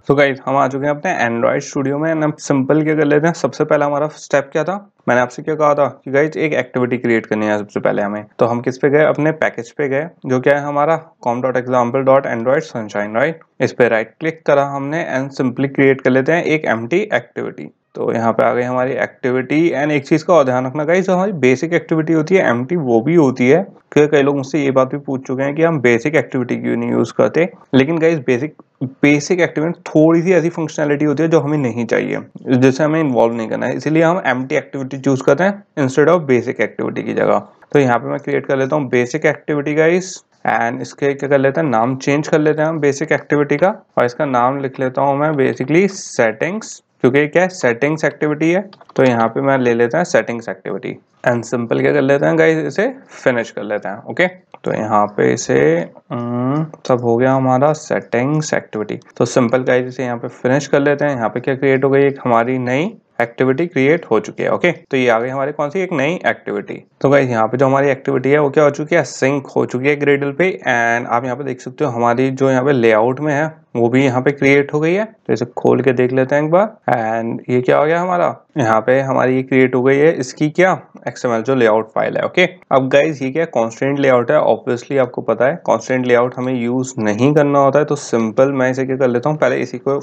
तो गाइस हम आ चुके हैं अपने एंड्रॉइड स्टूडियो में। हम सिंपल क्या कर लेते हैं। सबसे पहला हमारा स्टेप क्या था, मैंने आपसे क्या कहा था कि गाइस एक एक्टिविटी क्रिएट करनी है सबसे पहले हमें। तो हम किस पे गए, अपने पैकेज पे गए जो क्या है हमारा com.example.android sunshine, राइट। इस पे राइट क्लिक करा हमने एंड सिंपली क्रिएट कर लेते हैं एक एम्प्टी एक्टिविटी। तो यहाँ पे आ गई हमारी एक्टिविटी। एंड एक चीज का और ध्यान रखना गाइस, जो हमारी बेसिक एक्टिविटी होती है एम्प्टी वो भी होती है, क्योंकि कई लोग मुझसे ये बात भी पूछ चुके हैं कि हम बेसिक एक्टिविटी क्यों नहीं यूज करते। लेकिन गाइस बेसिक एक्टिविटी थोड़ी सी ऐसी फंक्शनैलिटी होती है जो हमें नहीं चाहिए, जिससे हमें इन्वॉल्व नहीं करना है, इसीलिए हम एम्प्टी एक्टिविटी चूज करते हैं इंस्टेड ऑफ बेसिक एक्टिविटी की जगह। तो यहाँ पे मैं क्रिएट कर लेता हूँ बेसिक एक्टिविटी गाइस। एंड इसके क्या कर लेते हैं, नाम चेंज कर लेते हैं हम बेसिक एक्टिविटी का, और इसका नाम लिख लेता हूँ मैं बेसिकली सेटिंग्स, क्योंकि क्या है सेटिंग्स एक्टिविटी है। तो यहाँ पे मैं ले लेता है सेटिंग्स एक्टिविटी एंड सिंपल क्या कर लेते हैं गाइस, इसे फिनिश कर लेते हैं। ओके, तो यहाँ पे इसे सब हो गया हमारा सेटिंग्स एक्टिविटी। तो सिंपल गाइस इसे यहाँ पे फिनिश कर लेते हैं। यहाँ पे क्या क्रिएट हो गई, एक हमारी नई एक्टिविटी क्रिएट हो चुकी है। ओके, तो ये आ गई हमारी कौन सी, एक नई एक्टिविटी। तो गाइस यहाँ पे जो हमारी एक्टिविटी है वो क्या हो चुकी है, सिंक हो चुकी है ग्रेडल पे। एंड आप यहाँ पे देख सकते हो हमारी जो यहाँ पे लेआउट में है वो भी यहाँ पे क्रिएट हो गई है। तो इसे खोल के देख लेते हैं एक बार। एंड ये क्या हो गया हमारा, यहाँ पे हमारी ये क्रिएट हो गई है इसकी क्या XML जो लेआउट फाइल है। ओके, अब गाइज ये क्या कॉन्स्टेंट लेआउट है, ऑब्वियसली आपको पता है कॉन्स्टेंट लेआउट हमें यूज नहीं करना होता है। तो सिंपल मैं इसे क्या कर लेता हूँ, पहले इसी को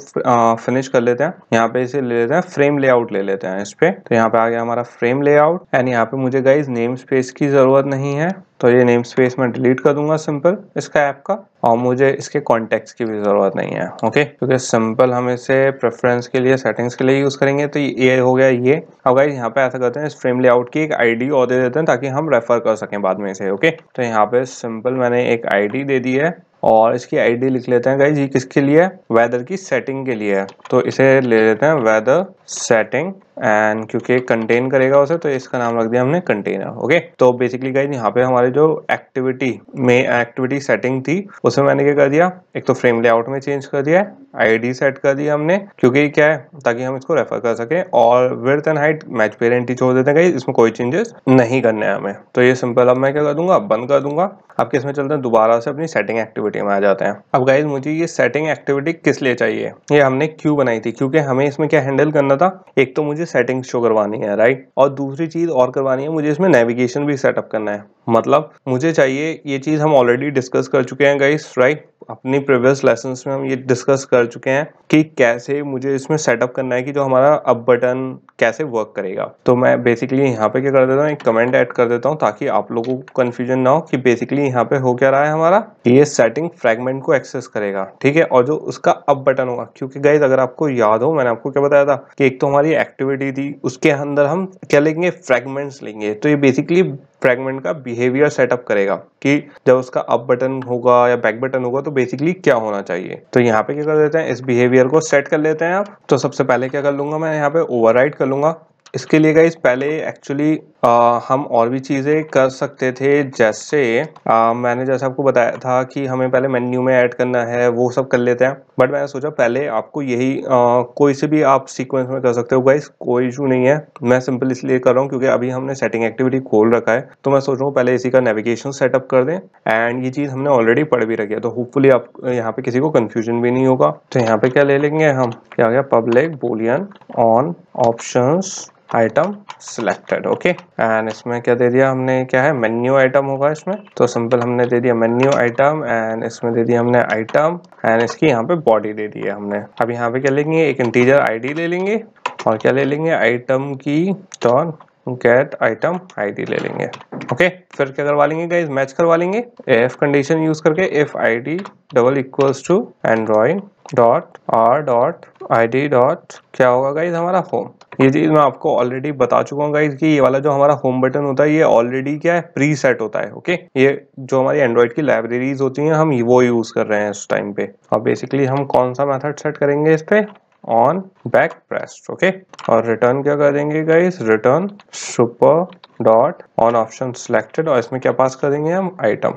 फिनिश कर लेते हैं। यहाँ पे इसे ले लेते हैं फ्रेम लेआउट ले लेते हैं इस पे। तो यहाँ पे आ गया हमारा फ्रेम लेआउट। एंड यहाँ पे मुझे गाइज नेम स्पेस की जरूरत नहीं है, तो ये नेम स्पेस मैं डिलीट कर दूंगा सिंपल इसका ऐप का। और मुझे इसके कॉन्टेक्स्ट की भी जरूरत नहीं है। ओके, क्योंकि सिंपल हम इसे प्रेफरेंस के लिए सेटिंग्स के लिए यूज करेंगे। तो ये हो गया ये। अब गाइस यहाँ पे ऐसा करते हैं, इस फ्रेम लेआउट की एक आईडी और दे देते हैं ताकि हम रेफर कर सकें बाद में इसे। ओके, तो यहाँ पे सिंपल मैंने एक आईडी दे दी है और इसकी आईडी लिख लेते हैं गाइस, ये किसके लिए है, वेदर की सेटिंग के लिए है। तो इसे ले लेते हैं वेदर सेटिंग। एंड क्योंकि कंटेन करेगा उसे तो इसका नाम रख दिया हमने कंटेनर। ओके, तो बेसिकली गाइस यहाँ पे हमारे जो एक्टिविटी सेटिंग थी उसमें मैंने क्या कर दिया, एक तो फ्रेम लेआउट में चेंज कर दिया है, आईडी सेट कर दिया हमने, क्योंकि क्या है ताकि हम इसको रेफर कर सकें। और width and height match parent ही छोड़ देते हैं गाइस, इसमें कोई चेंजेस नहीं करने हैं हमें। तो ये सिंपल अब मैं क्या कर दूंगा, बंद कर दूंगा। अब किसमें चलते हैं, दोबारा से अपनी सेटिंग एक्टिविटी में आ जाते हैं। अब गाइस मुझे ये सेटिंग एक्टिविटी किस लिए चाहिए, ये हमने क्यों बनाई थी, क्योंकि हमें इसमें क्या हैंडल करना था, एक तो मुझे सेटिंग्स शो करवानी है, राइट, और दूसरी चीज और करवानी है, मुझे इसमें नेविगेशन भी सेटअप करना है। मतलब मुझे चाहिए, ये चीज हम ऑलरेडी डिस्कस कर चुके हैं गाइस, राइट, अपनी प्रीवियस लेसन्स में हम ये डिस्कस कर चुके हैं कि कैसे मुझे इसमें सेटअप करना है कि जो हमारा अप बटन कैसे वर्क करेगा। तो मैं बेसिकली यहाँ पे क्या कर देता हूँ, एक कमेंट ऐड कर देता हूँ ताकि आप लोगों को कंफ्यूजन ना हो कि बेसिकली यहाँ पे हो क्या रहा है हमारा, ये सेटिंग फ्रैगमेंट को एक्सेस करेगा, ठीक है, और जो उसका अप बटन होगा, क्योंकि गाइस अगर आपको याद हो मैंने आपको क्या बताया था कि एक तो हमारी एक्टिविटी थी उसके अंदर हम क्या लेंगे, फ्रैगमेंट्स लेंगे। तो ये बेसिकली फ्रैगमेंट का बिहेवियर सेटअप करेगा कि जब उसका अप बटन होगा या बैक बटन होगा तो बेसिकली क्या होना चाहिए। तो यहाँ पे क्या कर देते हैं, इस बिहेवियर को सेट कर लेते हैं आप। तो सबसे पहले क्या कर लूंगा, मैं यहाँ पे ओवरराइड कर लूंगा। इसके लिए गाइस पहले एक्चुअली हम और भी चीज़ें कर सकते थे, जैसे मैंने जैसे आपको बताया था कि हमें पहले मेन्यू में ऐड करना है, वो सब कर लेते हैं। बट मैंने सोचा पहले आपको यही कोई से भी आप सीक्वेंस में कर सकते हो गाइस, कोई इशू नहीं है। मैं सिंपल इसलिए कर रहा हूँ क्योंकि अभी हमने सेटिंग एक्टिविटी खोल रखा है, तो मैं सोच रहा हूँ पहले इसी का नेविगेशन सेटअप कर दें। एंड ये चीज़ हमने ऑलरेडी पढ़ भी रखी है, तो होपफुली आप यहाँ पे किसी को कन्फ्यूजन भी नहीं होगा। तो यहाँ पे क्या ले लेंगे हम, क्या गया, public Boolean on options item selected. Okay, and इसमें क्या दे दिया हमने, क्या है, मेन्यू आइटम होगा इसमें। तो सिंपल हमने दे दिया मेन्यू आइटम एंड इसमें दे दिया हमने आइटम एंड इसकी यहाँ पे बॉडी दे दी है हमने। अब यहाँ पे क्या लेंगे, एक इंटीजर आईडी ले लेंगे और क्या ले लेंगे, आइटम की डॉट गेट आइटम आईडी ले लेंगे। ओके, फिर क्या करवा लेंगे गाइस, मैच करवा लेंगे इफ कंडीशन यूज करके, if ID double equals to android dot R dot ID dot क्या होगा गाइस, हमारा होम। ये चीज मैं आपको ऑलरेडी बता चुका हूँ गाइस कि ये वाला जो हमारा होम बटन होता है ये ऑलरेडी क्या है, प्री सेट होता है। ओके, ये जो हमारी एंड्रॉइड की लाइब्रेरीज होती हैं हम वो यूज कर रहे हैं इस टाइम पे। और बेसिकली हम कौन सा मेथड सेट करेंगे इस पे, ऑन बैक प्रेस्ड। ओके, और रिटर्न क्या कर देंगे guys, return super dot on option selected, और इसमें क्या पास कर देंगे हम, आइटम,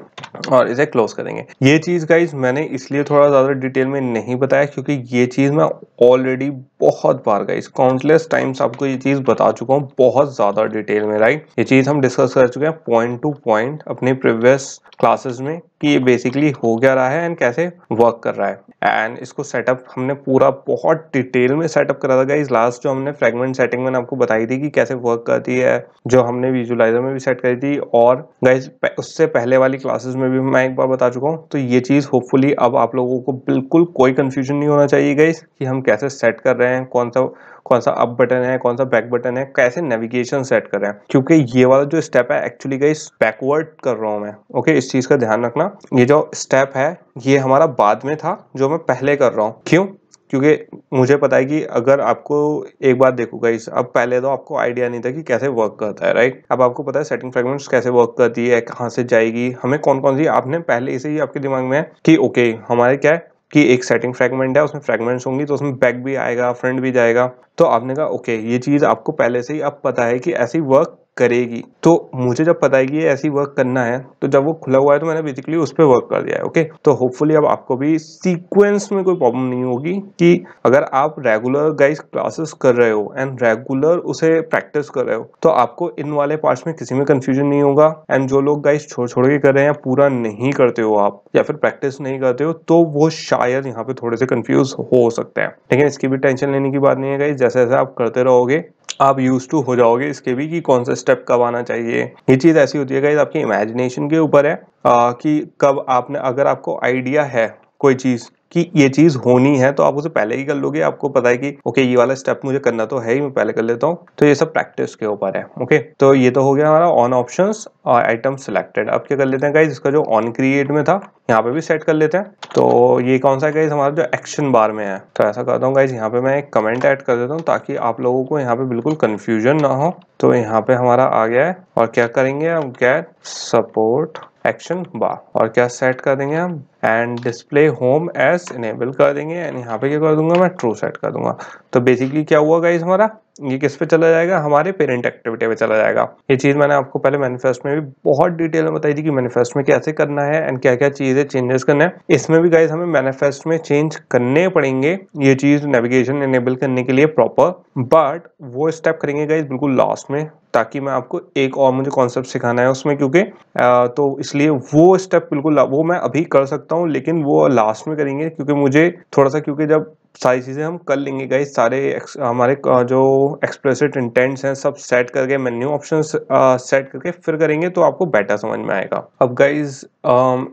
और इसे क्लोज करेंगे। ये चीज गाइस मैंने इसलिए थोड़ा ज्यादा डिटेल में नहीं बताया क्योंकि ये चीज मैं ऑलरेडी बहुत बार गाइस, काउंटलेस टाइम्स आपको ये चीज बता चुका हूँ बहुत ज्यादा डिटेल में, राइट। ये चीज हम डिस्कस कर चुके हैं पॉइंट टू पॉइंट अपने प्रीवियस क्लासेस में कि ये बेसिकली हो क्या रहा है एंड कैसे वर्क कर रहा है। एंड इसको सेटअप हमने पूरा बहुत डिटेल में सेटअप करा था गाइस। लास्ट जो हमने फ्रेगमेंट सेटिंग मैंने आपको बताई थी कि कैसे वर्क करती है, जो हमने विजुलाइजर में भी सेट करी थी, और गाइस उससे पहले वाली क्लासेस में भी मैं एक बार बता चुका हूँ। तो ये चीज होपफुली अब आप लोगों को बिल्कुल कोई कंफ्यूजन नहीं होना चाहिए गाइस कि हम कैसे सेट कर रहे हैं, कौन सा अप बटन है, कौन सा बैक बटन है, कैसे नेविगेशन सेट कर रहे हैं। क्योंकि ये वाला जो स्टेप है एक्चुअली गाइस बैकवर्ड कर रहा हूँ मैं, ओके। इस चीज का ध्यान रखना, ये जो स्टेप है ये हमारा बाद में था जो मैं पहले कर रहा हूँ। क्यों? क्योंकि मुझे पता है कि अगर आपको एक बात देखो गाइस, अब पहले तो आपको आइडिया नहीं था कि कैसे वर्क करता है, राइट। अब आपको पता है सेटिंग फ्रेगमेंट्स कैसे वर्क करती है, कहाँ से जाएगी, हमें कौन कौन सी, आपने पहले से ही आपके दिमाग में है कि ओके हमारे क्या है कि एक सेटिंग फ्रेगमेंट है, उसमें फ्रेगमेंट्स होंगी तो उसमें बैक भी आएगा, फ्रंट भी जाएगा। तो आपने कहा ओके ये चीज आपको पहले से ही अब पता है कि ऐसी वर्क करेगी। तो मुझे जब पता है कि ये ऐसी वर्क करना है, तो जब वो खुला हुआ है तो मैंने बेसिकली उस पर वर्क कर दिया है, ओके। तो होपफुली अब आपको भी सीक्वेंस में कोई प्रॉब्लम नहीं होगी कि अगर आप रेगुलर गाइस क्लासेस कर रहे हो एंड रेगुलर उसे प्रैक्टिस कर रहे हो तो आपको इन वाले पार्ट्स में किसी में कंफ्यूजन नहीं होगा। एंड जो लोग गाइस छोड़ छोड़ के कर रहे हैं, पूरा नहीं करते हो आप या फिर प्रैक्टिस नहीं करते हो, तो वो शायद यहाँ पे थोड़े से कंफ्यूज हो सकते हैं। लेकिन इसकी भी टेंशन लेने की बात नहीं है गाइस, जैसे जैसे आप करते रहोगे आप यूज टू हो जाओगे इसके भी कि कौन सा स्टेप कब आना चाहिए। ये चीज ऐसी होती है गाइस, आपकी इमेजिनेशन के ऊपर है कि कब आपने, अगर आपको आइडिया है कोई चीज कि ये चीज होनी है तो आप उसे पहले ही कर लोगे। आपको पता है कि ओके ये वाला स्टेप मुझे करना तो है ही, मैं पहले कर लेता हूँ। तो ये सब प्रैक्टिस के ऊपर है, ओके। तो ये तो हो गया हमारा ऑन ऑप्शंस और आइटम सिलेक्टेड। अब क्या कर लेते हैं गाइस, इसका जो ऑन क्रिएट में था यहाँ पे भी सेट कर लेते हैं। तो ये कौन सा गाइस हमारा जो एक्शन बार में है, तो ऐसा करता हूँ गाइस यहाँ पे मैं एक कमेंट ऐड कर देता हूँ ताकि आप लोगों को यहाँ पे बिल्कुल कंफ्यूजन ना हो। तो यहाँ पे हमारा आ गया है और क्या करेंगे हम, गेट सपोर्ट एक्शन बार, और क्या सेट कर देंगे हम, and display home as enable कर देंगे। एंड यहाँ पे क्या कर दूंगा मैं, ट्रू सेट कर दूंगा। तो बेसिकली क्या हुआ गाइस, हमारा ये किस पे चला जाएगा, हमारे पेरेंट एक्टिविटी पे चला जाएगा। ये चीज मैंने आपको पहले मैनिफेस्ट में भी बहुत डिटेल में बताई थी कि मैनिफेस्ट में कैसे करना है एंड क्या क्या चीजें चेंजेस करना है। इसमें भी गाइस हमें मैनिफेस्ट में चेंज करने पड़ेंगे ये चीज नेविगेशन इनेबल करने के लिए प्रॉपर, बट वो स्टेप करेंगे गाइस बिल्कुल लास्ट में, ताकि मैं आपको एक और मुझे कॉन्सेप्ट सिखाना है उसमें, क्योंकि तो इसलिए वो स्टेप बिल्कुल वो मैं अभी कर सकता हूँ लेकिन वो लास्ट में करेंगे, क्योंकि मुझे थोड़ा सा, क्योंकि जब सारी चीजें हम कर लेंगे गाइस, सारे हमारे जो एक्सप्लिसिट इंटेंट्स हैं सब सेट करके, मेन्यू ऑप्शंस सेट करके फिर करेंगे तो आपको बेटर समझ में आएगा। अब गाइस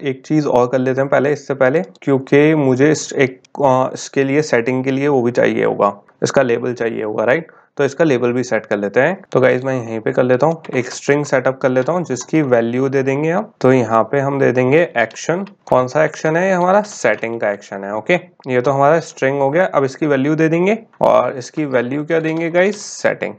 एक चीज और कर लेते हैं पहले, इससे पहले, क्योंकि मुझे इसके लिए सेटिंग के लिए वो भी चाहिए होगा, इसका लेबल चाहिए होगा, राइट। तो इसका लेबल भी सेट कर लेते हैं। तो गाइज मैं यहीं पे कर लेता हूँ, एक स्ट्रिंग सेटअप कर लेता हूँ जिसकी वैल्यू दे देंगे आप। तो यहाँ पे हम दे देंगे एक्शन। कौन सा एक्शन है, ये हमारा सेटिंग का एक्शन है, ओके। ये तो हमारा स्ट्रिंग हो गया। अब इसकी वैल्यू दे देंगे और इसकी वैल्यू क्या देंगे गाइज, सेटिंग।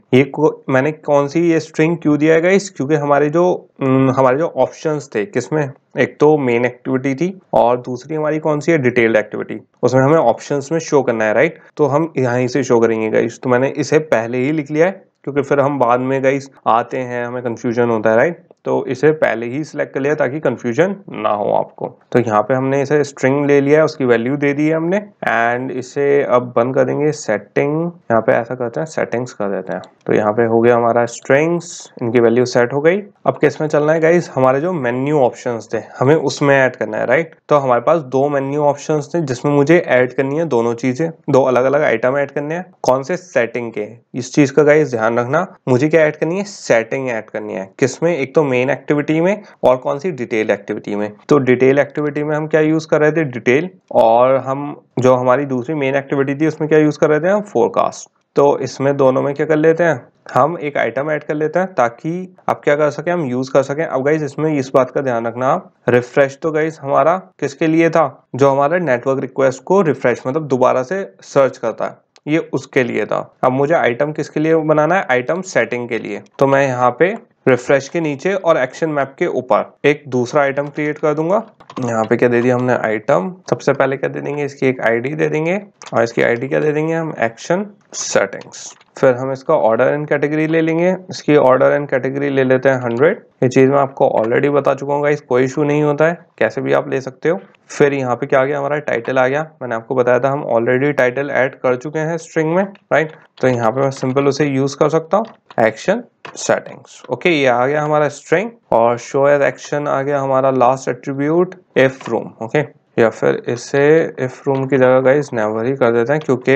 मैंने कौन सी ये स्ट्रिंग क्यों दिया है गाइज, क्योंकि हमारे जो ऑप्शंस थे, किसमें, एक तो मेन एक्टिविटी थी और दूसरी हमारी कौन सी है, डिटेल्ड एक्टिविटी। उसमें हमें ऑप्शंस में शो करना है, राइट। तो हम यहीं से शो करेंगे गाइस। तो मैंने इसे पहले ही लिख लिया है क्योंकि फिर हम बाद में गाइस आते हैं, हमें कंफ्यूजन होता है, राइट। तो इसे पहले ही सिलेक्ट कर लिया ताकि कंफ्यूजन ना हो आपको। तो यहाँ पे हमने इसे स्ट्रिंग ले लिया है, उसकी वैल्यू दे दी है हमने, एंड इसे अब बंद कर देंगे सेटिंग। यहाँ पे ऐसा करते हैं, सेटिंग्स कर देते हैं। तो यहाँ पे हो गया हमारा स्ट्रिंग्स, इनकी वैल्यू सेट हो गई। अब किस में चलना है गाइस, हमारे जो मेन्यू ऑप्शंस थे हमें उसमें ऐड करना है, राइट। तो हमारे पास दो मेन्यू ऑप्शंस थे जिसमें मुझे ऐड करनी है दोनों चीजें, दो अलग अलग आइटम ऐड करने हैं। कौन से, सेटिंग के। इस चीज का गाइस ध्यान रखना, मुझे क्या ऐड करनी है, सेटिंग ऐड करनी है। किसमें, एक तो मेन एक्टिविटी में और कौन सी, डिटेल एक्टिविटी में। तो डिटेल एक्टिविटी में हम क्या यूज कर रहे थे, डिटेल, और हम जो हमारी दूसरी मेन एक्टिविटी थी उसमें क्या यूज कर रहे थे, हम फोरकास्ट। तो इसमें दोनों में क्या कर लेते हैं, हम एक आइटम ऐड कर लेते हैं ताकि अब क्या कर सके, हम यूज कर सकें। अब गाइस इसमें इस बात का ध्यान रखना आप, रिफ्रेश तो गाइस हमारा किसके लिए था, जो हमारा नेटवर्क रिक्वेस्ट को रिफ्रेश मतलब दोबारा से सर्च करता है, ये उसके लिए था। अब मुझे आइटम किसके लिए बनाना है, आइटम सेटिंग के लिए। तो मैं यहाँ पे रिफ्रेश के नीचे और एक्शन मैप के ऊपर एक दूसरा आइटम क्रिएट कर दूंगा। यहाँ पे क्या दे दिया हमने आइटम, सबसे पहले क्या दे देंगे इसकी एक आईडी दे देंगे और इसकी आईडी क्या दे देंगे हम एक्शन सेटिंग्स। फिर हम इसका ऑर्डर एंड कैटेगरी ले लेंगे, इसकी ऑर्डर एंड कैटेगरी ले लेते हैं 100। ये चीज मैं आपको ऑलरेडी बता चुका हूँ गाइस, कोई इशू नहीं होता है, कैसे भी आप ले सकते हो। फिर यहाँ पे क्या आ गया हमारा टाइटल आ गया, मैंने आपको बताया था हम ऑलरेडी टाइटल ऐड कर चुके हैं स्ट्रिंग में, राइट। तो यहाँ पे मैं सिंपल उसे यूज कर सकता हूँ एक्शन सेटिंग्स। ओके, ये आ गया हमारा स्ट्रिंग और शो एज एक्शन आ गया हमारा last attribute if room. Okay, या फिर इसे इफ रूम की जगह गाइस नेवर ही कर देते हैं, क्योंकि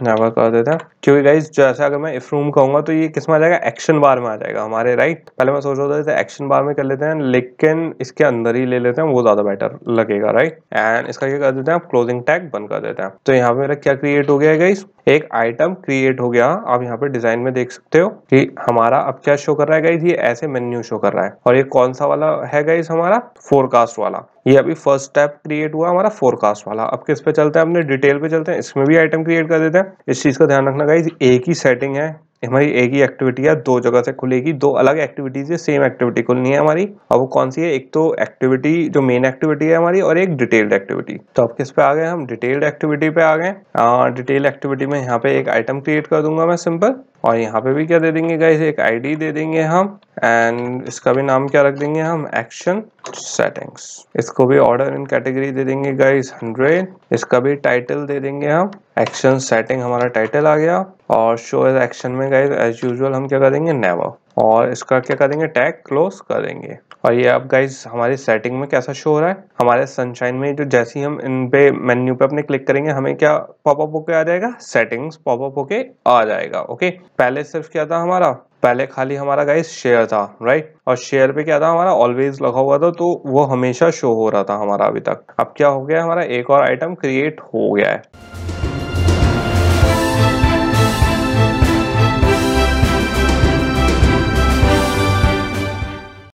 नेवर कर देते हैं क्योंकि गाइस जैसे अगर मैं इफ रूम कहूंगा तो ये किस में आ जाएगा, एक्शन बार में आ जाएगा हमारे, राइट। पहले मैं सोच रहा था इसे एक्शन बार में कर लेते हैं, लेकिन इसके अंदर ही ले लेते हैं, वो ज्यादा बेटर लगेगा, राइट। एंड इसका क्या कर देते हैं, आप क्लोजिंग टैग बंद कर देते हैं। तो यहाँ पे मेरा क्या क्रिएट हो गया है गाइस, एक आइटम क्रिएट हो गया। आप यहाँ पे डिजाइन में देख सकते हो कि हमारा अब क्या शो कर रहा है गाइस, ये ऐसे मेन्यू शो कर रहा है। और ये कौन सा वाला है गाइस, हमारा फोरकास्ट वाला। ये अभी फर्स्ट स्टेप क्रिएट हुआ हमारा फोरकास्ट वाला। अब किस पे चलते हैं, अपने डिटेल पे चलते हैं, इसमें भी आइटम क्रिएट कर देते हैं। इस चीज का ध्यान रखना गाइस, एक ही सेटिंग है हमारी, एक ही एक्टिविटी है, दो जगह से खुलेगी, दो अलग एक्टिविटीज है, सेम एक्टिविटी खुलनी है हमारी। अब वो कौन सी है, एक तो एक्टिविटी जो मेन एक्टिविटी है हमारी और एक डिटेल्ड एक्टिविटी। तो अब किस पे आ गए हम, डिटेल्ड एक्टिविटी पे आ गए। डिटेल एक्टिविटी में यहाँ पे एक आइटम क्रिएट कर दूंगा मैं सिंपल, और यहाँ पे भी क्या दे देंगे गाइस, एक आईडी दे देंगे हम, एंड इसका भी नाम क्या रख देंगे हम, एक्शन सेटिंग्स। इसको भी ऑर्डर इन कैटेगरी दे देंगे गाइस 100। इसका भी टाइटल दे देंगे हम एक्शन सेटिंग, हमारा टाइटल आ गया। और शो एज एक्शन में गाइस एज यूजुअल हम क्या करेंगे, नेवर। और इसका क्या करेंगे, टैग क्लोज करेंगे। और ये अब गाइस हमारी सेटिंग में कैसा शो हो रहा है, हमारे सनशाइन में जो जैसे ही हम इन पे मेन्यू पे अपने क्लिक करेंगे हमें क्या पॉपअप होके आ जाएगा, सेटिंग्स पॉपअप होके आ जाएगा। ओके, पहले सिर्फ क्या था हमारा, पहले खाली हमारा गाइस शेयर था, राइट। और शेयर पे क्या था हमारा, ऑलवेज लगा हुआ था, तो वो हमेशा शो हो रहा था हमारा अभी तक। अब क्या हो गया, हमारा एक और आइटम क्रिएट हो गया है।